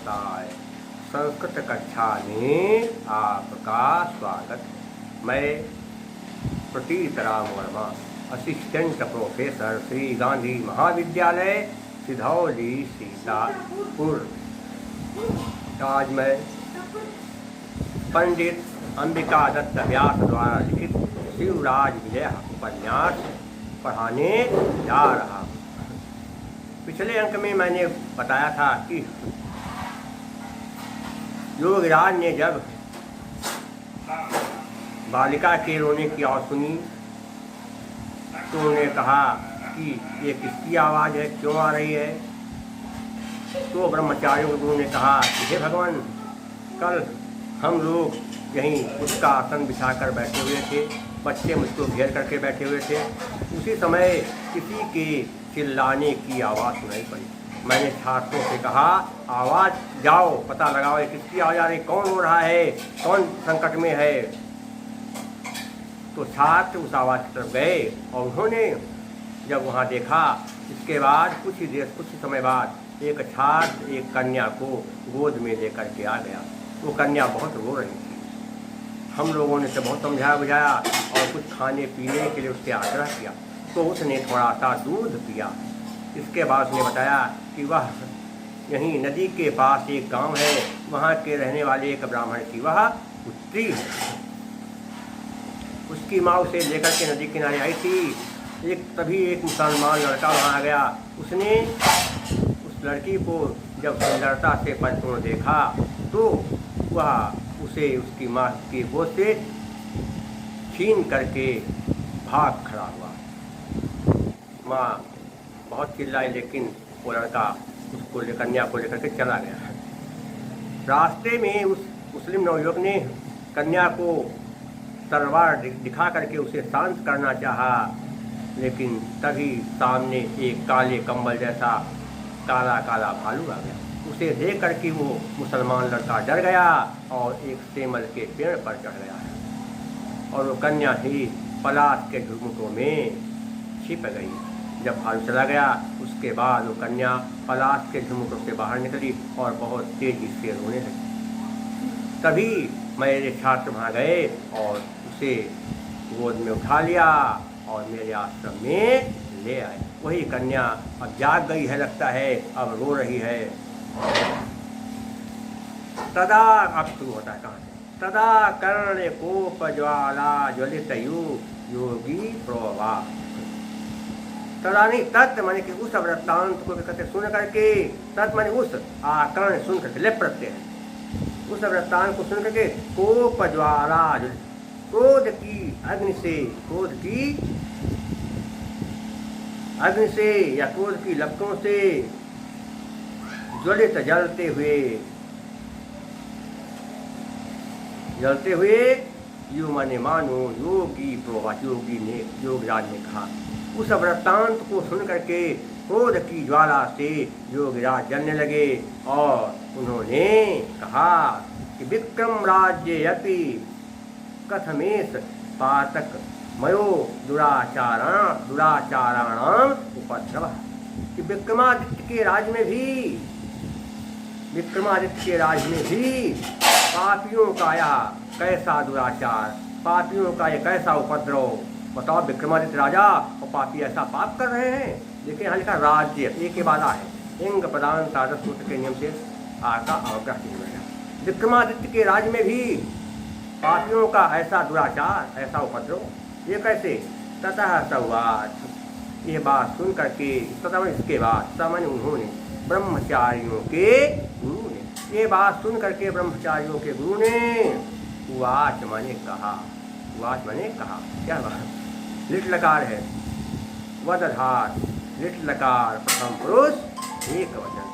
व्यवसाय संस्कृत कक्षा में आपका स्वागत। मैं प्रतीत राम वर्मा, असिस्टेंट प्रोफेसर, श्री गांधी महाविद्यालय, सिधौली, सीतापुर। आज मैं पंडित अंबिका दत्त व्यास द्वारा लिखित शिवराज विजय उपन्यास पढ़ाने जा रहा हूँ। पिछले अंक में मैंने बताया था कि योगराज ने जब बालिका के रोने की आवाज़ सुनी तो उन्होंने कहा कि ये किसकी आवाज़ है, क्यों आ रही है। तो ब्रह्मचारियों गुरु ने कहा कि हे भगवान, कल हम लोग यहीं उसका आसन बिछाकर बैठे हुए थे, बच्चे मुझको घेर करके बैठे हुए थे, उसी समय किसी के चिल्लाने की आवाज़ सुनाई पड़ी। मैंने छात्रों से कहा, आवाज़ जाओ पता लगाओ, ये किसकी आवाज़ आ रही, कौन रो रहा है, कौन संकट में है। तो छात्र उस आवाज़ की तरफ गए और उन्होंने जब वहाँ देखा, इसके बाद कुछ ही समय बाद एक छात्र एक कन्या को गोद में लेकर के आ गया। वो कन्या बहुत रो रही थी। हम लोगों ने उसे बहुत समझाया बुझाया और कुछ खाने पीने के लिए उससे आग्रह किया, तो उसने थोड़ा सा दूध पिया। इसके बाद उसने बताया कि वह यहीं नदी के पास एक गांव है, वहाँ के रहने वाले एक ब्राह्मण की वह पुत्री है। उसकी माँ उसे लेकर के नदी किनारे आई थी। तभी एक मुसलमान लड़का वहाँ आ गया। उसने उस लड़की को जब सुंदरता से परिपूर्ण देखा तो वह उसे उसकी माँ की गोद से छीन करके भाग खड़ा हुआ। माँ बहुत चिल्लाई, लेकिन वो लड़का उसको कन्या को लेकर के चला गया। रास्ते में उस मुस्लिम नवयुवक ने कन्या को तलवार दिखा करके उसे शांत करना चाहा, लेकिन तभी सामने एक काले कंबल जैसा काला काला भालू आ गया। उसे देख करके वो मुसलमान लड़का डर गया और एक सेमल के पेड़ पर चढ़ गया और वो कन्या ही पलाश के झुमकों में छिप गई। जब भालू चला गया उसके बाद वो कन्या पलाश के झुमकों से बाहर निकली और बहुत तेजी से रोने लगी। तभी मेरे छात्र वहाँ गए और उसे गोद में उठा लिया और मेरे आश्रम में ले आए। वही कन्या अब जाग गई है लगता है, अब रो रही है। तदा अब शुरू होता है कहाँ से, तदा कर्ण कोप ज्वाला ज्वलित योगी प्रोवा। तदा नहीं, तत् माने कि उस वृत्तांत को कहते सुन करके, तत् माने उस, कर्ण सुन करके, ले प्रत्यय है, उस वृत्तांत को सुन करके कोप ज्वाला, क्रोध की अग्नि से, क्रोध की अग्नि से या क्रोध की लपटों से ज्वलित जलते हुए यू माने मानो योगी प्रोवा, योगी ने योगराज ने कहा। उस वृत्तांत को सुन करके क्रोध की ज्वाला से योगराज जलने लगे और उन्होंने कहा कि विक्रम राज्य अपि कथमेश पातक मयो दुराचाराणाम उपद्रव। कि विक्रमादित्य के राज में भी पापियों का यह कैसा दुराचार, पापियों का यह कैसा उपद्रव। बताओ, विक्रमादित्य राजा और पापी ऐसा पाप कर रहे हैं। लेकिन यहाँ लिखा राज्य, एक के बाद आ है, इंग प्रदान तादस सूत्र के नियम से आका अवग्रह किया गया। विक्रमादित्य के राज में भी पापियों का ऐसा दुराचार, ऐसा उपद्रव, ये कैसे। ततः सवाच, ये बात सुन करके, तथा इसके बाद सामान्य उन्होंने ब्रह्मचारियों के गुरु ने, ये बात सुन करके ब्रह्मचारियों के गुरु ने उवाच माने कहा, उवाच माने कहा, क्या बात, लिट लकार है, वदधात, लिट लकार प्रथम पुरुष एक वचन।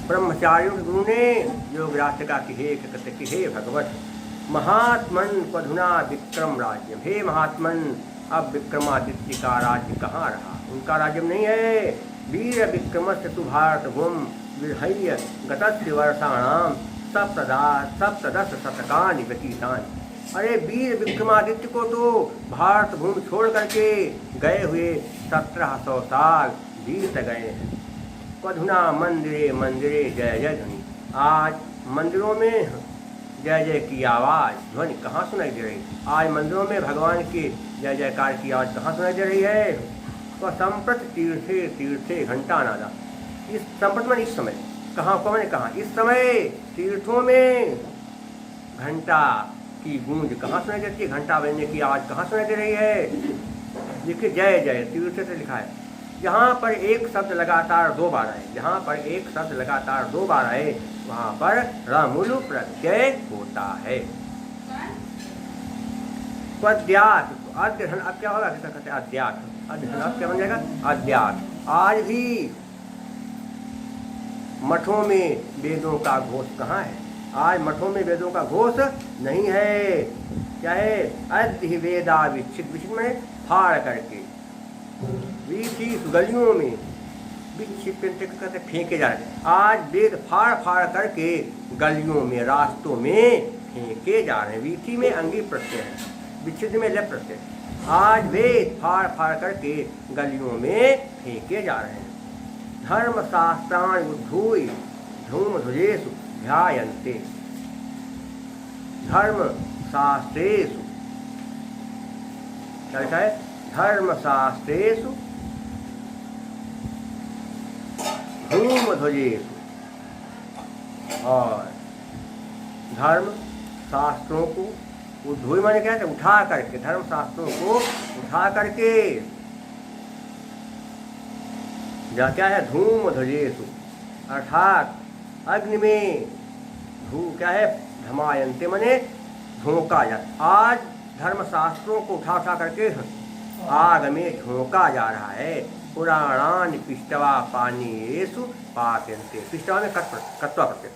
ब्रह्मचारियों के गुरु ने योगराज का कि हे भगवत, महात्मन पधुना विक्रम राज्य, हे महात्मन, अब विक्रमादित्य का राज्य कहाँ रहा, उनका राज्य नहीं है। वीर विक्रमस्य तु भारत भूम विधय्य गतस्य वर्षाणाम सप्तदश शतकानि व्यतीतानि। अरे वीर विक्रमादित्य को तो भारत भूमि छोड़ करके गए हुए 1700 साल बीत गए हैं। क्वधुना मंदिरे मंदिरे जय जय ध्वनि। आज मंदिरों में जय जय की आवाज़ ध्वनि कहाँ सुनाई दे रही? आज मंदिरों में भगवान की जय जयकार की आवाज़ कहाँ सुनाई दे रही है? तो संप्रत तीर्थे तीर्थे घंटा नादा। इस संप्रत में इस समय, कहाँ को मैंने कहा इस समय तीर्थों में घंटा की गूंज कहाँ सुनाई देती है? घंटा बजने की आवाज़ कहाँ सुनाई दे रही है? देखिए जय जय तीर्थ से लिखा है। जहाँ पर एक शब्द लगातार 2 बार आए, जहाँ पर एक शब्द लगातार 2 बार आए वहाँ पर रमुलु प्रत्यय होता है। पद्यात अध्ययन, अब क्या होगा? कैसा कहते हैं? अध्यात। अध्ययन अब क्या बन जाएगा? अध्यात। आज भी मठों में वेदों का घोष कहाँ है? आज मठों में वेदों का घोष नहीं है। क्या है? अध्य वेदा विच्छित, विच्छित में फाड़ करके, वीथी गलियों में विच्छित करके फेंके जा रहे हैं। आज वेद फाड़ फाड़ करके गलियों में, रास्तों में फेंके जा रहे हैं। वीथी में अंगी प्रत्यय है, विच्छिद में लय प्रत्यय। आज वेद फाड़ फाड़ करके गलियों में फेंके जा रहे हैं। धर्म शास्त्राणि उद्धूय धूम ध्वजेषु ध्यायन्ते। धर्म शास्त्रेषु, क्या लिखा है? धर्म शास्त्रेषु धूम ध्वजेषु। और धर्म शास्त्रों को उद्धूय माने क्या है? उठा करके, धर्म शास्त्रों को उठा करके, या क्या है? धूम ध्वजेषु, अर्थात अग्नि में धू क्या है? धमायन्ते माने झोंका जाता। आज धर्मशास्त्रों को उठा उठा करके आग में झोंका जा रहा है। पुराणानि पिष्टवा पानीयेषु पात्यन्ते। पिष्टवा में कत्वा प्रत्यय।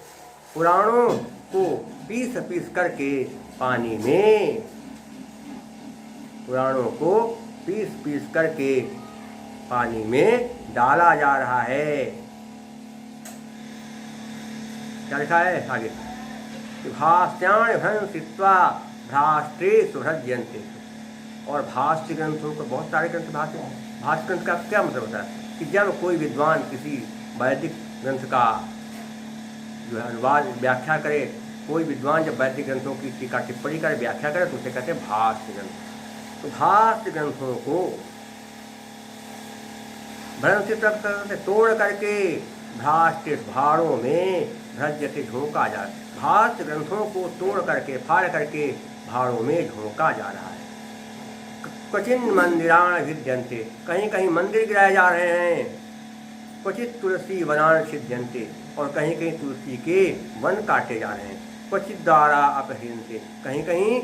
पुराणों को पीस पीस करके पानी में, पुराणों को पीस पीस करके पानी में डाला जा रहा है। क्या लिखा है आगे? भाष्याणि भ्रंसित्वा भ्राष्ट्रेषु हृज्यन्ते। और भाष्य ग्रंथों को, बहुत सारे ग्रंथ भाष्य ग्रंथ का क्या मतलब होता है? कि जब कोई विद्वान किसी वैदिक ग्रंथ का जो है अनुवाद व्याख्या करे, कोई विद्वान जब वैदिक ग्रंथों की टीका टिप्पणी करे, व्याख्या करे, तो उसे कहते हैं भाष्य ग्रंथ। तो भाष्य ग्रंथों को भ्रंसित तोड़ करके भ्राष्ट्र भाड़ों में भ्रज्यते झोंका जा रहा है। भाष्य ग्रंथों को तोड़ करके, फाड़ करके भाड़ों में झोंका जा रहा है। क्वचिन मंदिराण भिद्यन्ते। कहीं कहीं मंदिर गिराए जा रहे हैं। क्वचित तुलसी वनान छिद्यन्ते। और कहीं कहीं तुलसी के वन काटे जा रहे हैं। क्वचित द्वारा अपहृण्यन्ते। कहीं कहीं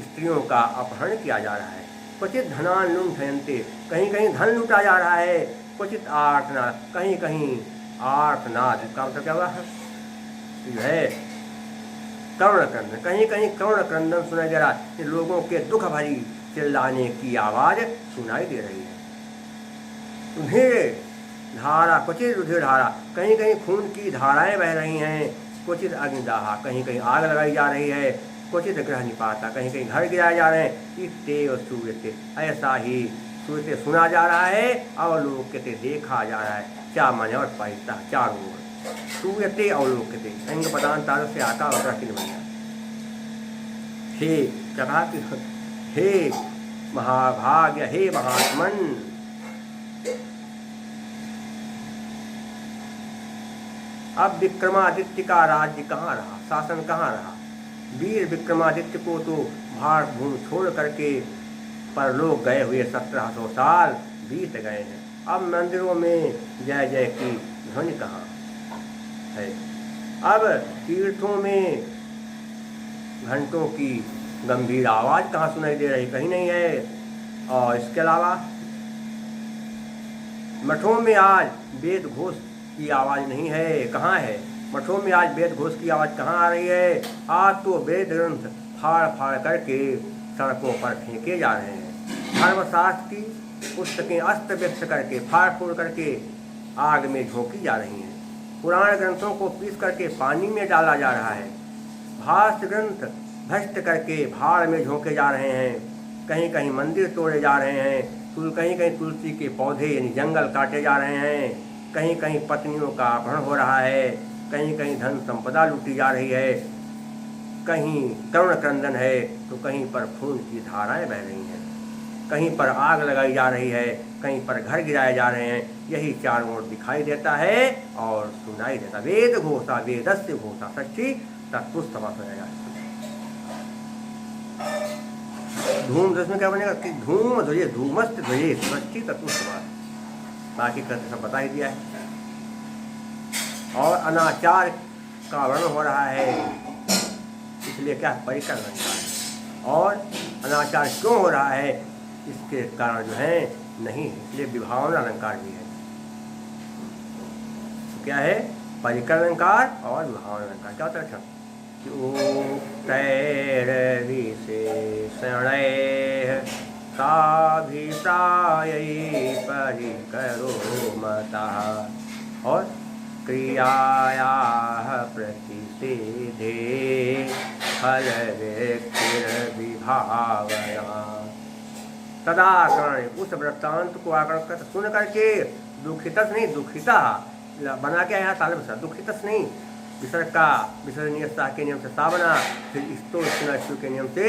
स्त्रियों का अपहरण किया जा रहा है। क्वचित धनान लुण्ठयन्ते। कहीं कहीं धन लूटा जा रहा है। क्वचित आर्तनाद। कहीं कहीं आर्तनाद का मतलब क्या हुआ है? करुण क्रंदन। कहीं कहीं करुण क्रंदन सुनाई दे रहा है। लोगों के दुख भरी चिल्लाने की आवाज सुनाई दे रही है। रुधिर धारा, क्वचित रुधिर धारा। कहीं कहीं खून की धाराएं बह रही हैं। क्वचित अग्निदाह। कहीं कहीं आग लगाई जा रही है। क्वचित ग्रह निपाता। कहीं कहीं घर गिराए जा रहे हैं। इत्तेव सूयते। ऐसा ही सूयते सुना जा रहा है, अवलोक्यते देखा जा रहा है। क्या माने? और पाइता चारों ओर। सूयते अवलोक्यते, अंग पदांतार से आता और बन गया। हे क्या कहा कि हे महाभाग्य, हे महात्मन, अब विक्रमादित्य का राज्य कहाँ रहा? शासन कहाँ रहा? वीर विक्रमादित्य को तो भारत भूमि छोड़ करके परलोक गए हुए 1700 साल बीत गए हैं। अब मंदिरों में जय जय की ध्वनि कहाँ है? अब तीर्थों में घंटों की गंभीर आवाज़ कहाँ सुनाई दे रही? कहीं नहीं है। और इसके अलावा मठों में आज वेद घोष की आवाज़ नहीं है। कहाँ है? मठों में आज वेद घोष की आवाज़ कहाँ आ रही है? आज तो वेद ग्रंथ फाड़ फाड़ करके सड़कों पर फेंके जा रहे हैं। धर्मशास्त्र की पुस्तकें अस्त व्यस्त करके, फाड़ फोड़ करके आग में झोंकी जा रही हैं। पुराण ग्रंथों को पीस करके पानी में डाला जा रहा है। भाष्य ग्रंथ भ्रष्ट करके भाड़ में झोंके जा रहे हैं। कहीं कहीं मंदिर तोड़े जा रहे हैं। कहीं कहीं तुलसी के पौधे यानी जंगल काटे जा रहे हैं। कहीं कहीं पत्नियों का अपहरण हो रहा है, कहीं कहीं धन संपदा लूटी जा रही है, कहीं करुण क्रंदन है तो कहीं पर खून की धाराएं बह रही हैं, कहीं पर आग लगाई जा रही है, कहीं पर घर गिराए जा रहे हैं। यही चारों ओर दिखाई देता है और सुनाई देता। वेद घोषा वेदस्य घोषा सच्ची तत्पुस्तमा सुनाया। धूम दस में क्या बनेगा कि धूम ध्वजे धूमस्त ध्वजे सच्ची तत्पुस्तमा। बाकी करते सब बता ही दिया है। और अनाचार का वर्णन हो रहा है, इसलिए क्या परिकर अलंकार है। और अनाचार क्यों हो रहा है इसके कारण जो है नहीं, इसलिए विभावना अलंकार भी है। तो क्या है परिकर अलंकार और विभावना अलंकार। क्या होता है साभिप्राय परिकरो मतः और क्रियायाः प्रतिषेधे फल विभावना। तदा कर्ण उस वृत्तांत को आकरण कर सुन करके दुखितस नहीं दुखिता बना के आया तालब सा दुखितस नहीं विसर्ग का विसर्जनीय सा के नियम से सा बना, फिर स्तो के नियम से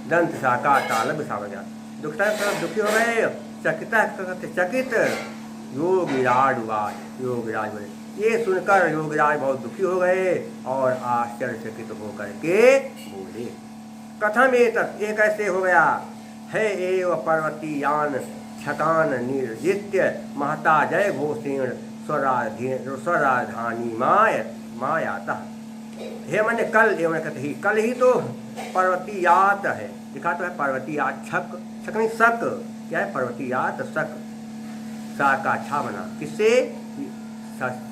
दंत सा का तालब सा बना। दुखिता दुखी हो गए, चकिता चकित योगिराज योगिराज बोले। ये सुनकर योगिराज बहुत दुखी हो गए और आश्चर्यचकित होकर के बोले कथम ये कैसे हो गया है एव पर्वतीयान छकान निर्जित्य महता जय घोषेण स्वराधानी मायाता। हे मैंने कल एवं कहते ही कल ही तो पर्वतीयात है, लिखा तो है पर्वतीयात छक छक नहीं सक, क्या है पर्वतीयात सक सा का छा बना किससे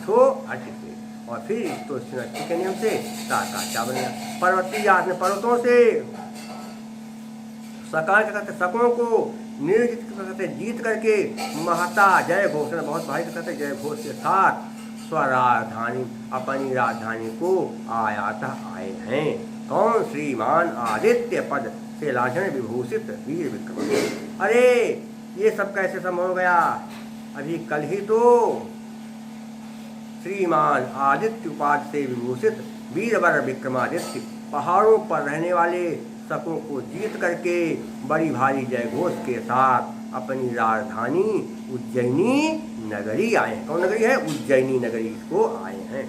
सो हट से, और फिर तो के नियम से सा का छा बन गया। पर्वतीयात ने पर्वतों से, सका कहते सकों को निर्जित कहते जीत करके, महता जय घोष बहुत भाई कहते जय घोष के साथ स्वराजधानी अपनी राजधानी को आयाता आए हैं। कौन श्रीमान आदित्य पद से लांछन विभूषित वीर विक्रम। अरे ये सब कैसे संभव हो गया, अभी कल ही तो श्रीमान आदित्य उपाधि से विभूषित वीरवर विक्रमादित्य पहाड़ों पर रहने वाले सकों को जीत करके बड़ी भारी जय घोष के साथ अपनी राजधानी उज्जैनी नगरी आए हैं। कौन नगरी है? उज्जैनी नगरी को आए हैं।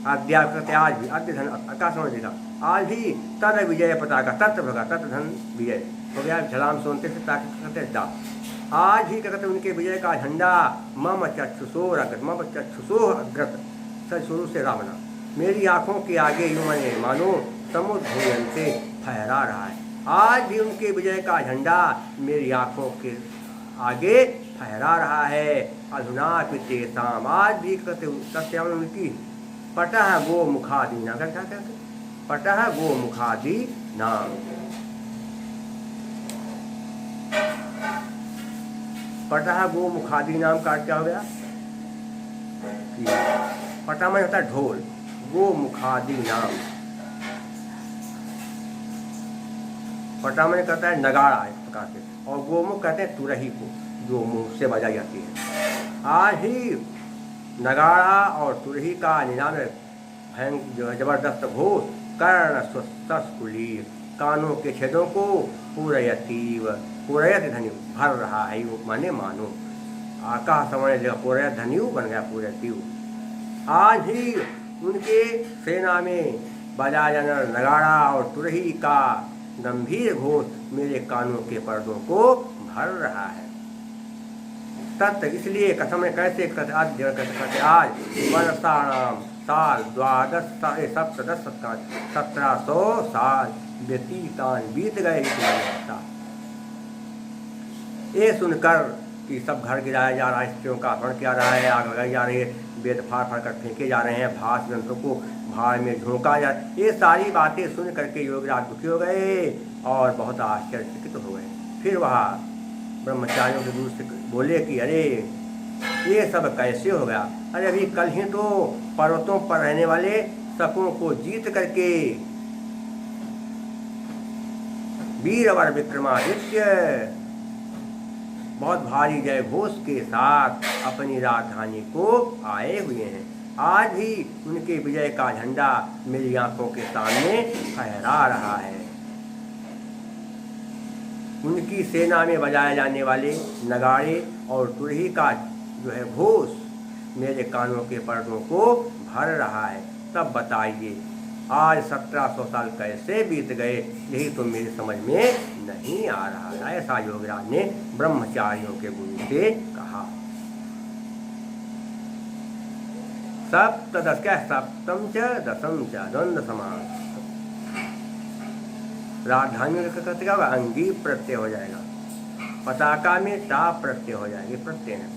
अध्यात्म आज भी अध्यधन आकाश देखा आज भी तद विजय पताका तत्व भगा तत्व धन विजय हो गया। झलाम सोनते से कहते दा आज ही कहते उनके विजय का झंडा मम चक्षुषोर अग्रत मम चक्षुषोर अग्रत शुरू से रामना मेरी आंखों के आगे यूं मैंने मानो समुद्र से फहरा रहा है। आज भी उनके विजय का झंडा मेरी आंखों के आगे फहरा रहा है। अधुना पितेसाम आज भी कहते उनकी पटह गो मुखादि नाम क्या कहते पटह गो मुखादि नाम पटह गो मुखादि नाम का क्या हो गया? पटा में होता है ढोल, गो मुखादि नाम पटा में कहता है नगाड़ा इस प्रकार से, और गोमुख कहते हैं तुरही को जो मुंह से बजाई जाती है। आज ही नगाड़ा और तुरही का निनाद जो है जबरदस्त घोष कर्ण स्वस्कुली कानों के छेदों को पूरयतीव पूरयत धन्यु भर रहा है। माने मानो आकाश समझ जगह पूरयत धन्यु बन गया पूरयतीव। आज ही उनके सेना में बजाया जाना नगाड़ा और तुरही का गंभीर घोष मेरे कानों के पर्दों को भर रहा है। तत्व इसलिए कथम में कैसे कहते आज वर्षाणाम साल 1700 साल व्यतीतान बीत गए। ये सुनकर कि सब घर गिराया जा रहा है, स्त्रियों का अपहरण किया रहा है, आग लगाई जा रही है, वेद फाड़ फाड़ कर फेंके जा रहे हैं, भाष यंत्रों को भाड़ में झोंका जा, ये सारी बातें सुन करके योगीराज दुखी हो गए और बहुत आश्चर्यचकित हो गए। फिर वह ब्रह्मचारियों के दूर से बोले कि अरे ये सब कैसे हो गया? अरे अभी कल ही तो पर्वतों पर रहने वाले सकों को जीत करके वीरवर विक्रमादित्य बहुत भारी जय घोष के साथ अपनी राजधानी को आए हुए हैं। आज भी उनके विजय का झंडा मेरी आंखों के सामने फहरा रहा है। उनकी सेना में बजाए जाने वाले नगाड़े और तुरही का जो है घोष मेरे कानों के पर्दों को भर रहा है। तब बताइए आज 1700 साल कैसे बीत गए, यही तो मेरी समझ में नहीं आ रहा है। ऐसा योगीराज ने ब्रह्मचारियों के गुरु से कहा। सप्तदश क्या, सप्तम च दशम च द्वंद्व समान। राजधानी में क्या होगा, अंगी प्रत्यय हो जाएगा, पताका में टा प्रत्यय हो जाएगी, प्रत्यय है।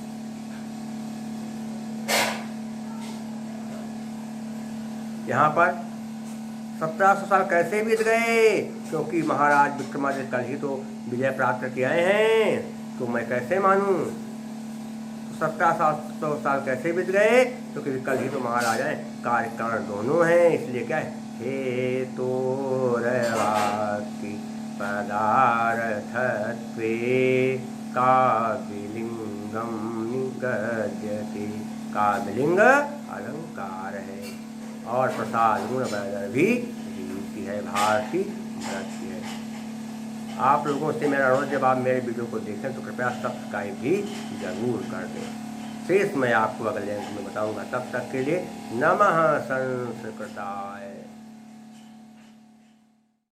यहाँ पर 1700 साल कैसे बीत गए, क्योंकि महाराज विक्रमादित्य कल ही तो विजय प्राप्त करके आए हैं, तो मैं कैसे मानूं। 1700 साल कैसे बीत गए, क्योंकि कल ही तो महाराज हैं, कार्यकारण दोनों हैं, इसलिए क्या है, हे तो पदार्थत्वे काव्यलिंगम निगद्यते। काव्यलिंग अलंकार है और प्रसाद गुण भी रीति है, भारती भरत की है। आप लोगों से मेरा अनुरोध, जब आप मेरे वीडियो को देखें तो कृपया सब्सक्राइब भी जरूर कर दें। शेष मैं आपको अगले अंक में बताऊंगा। तब तक के लिए नमः संस्कृताय।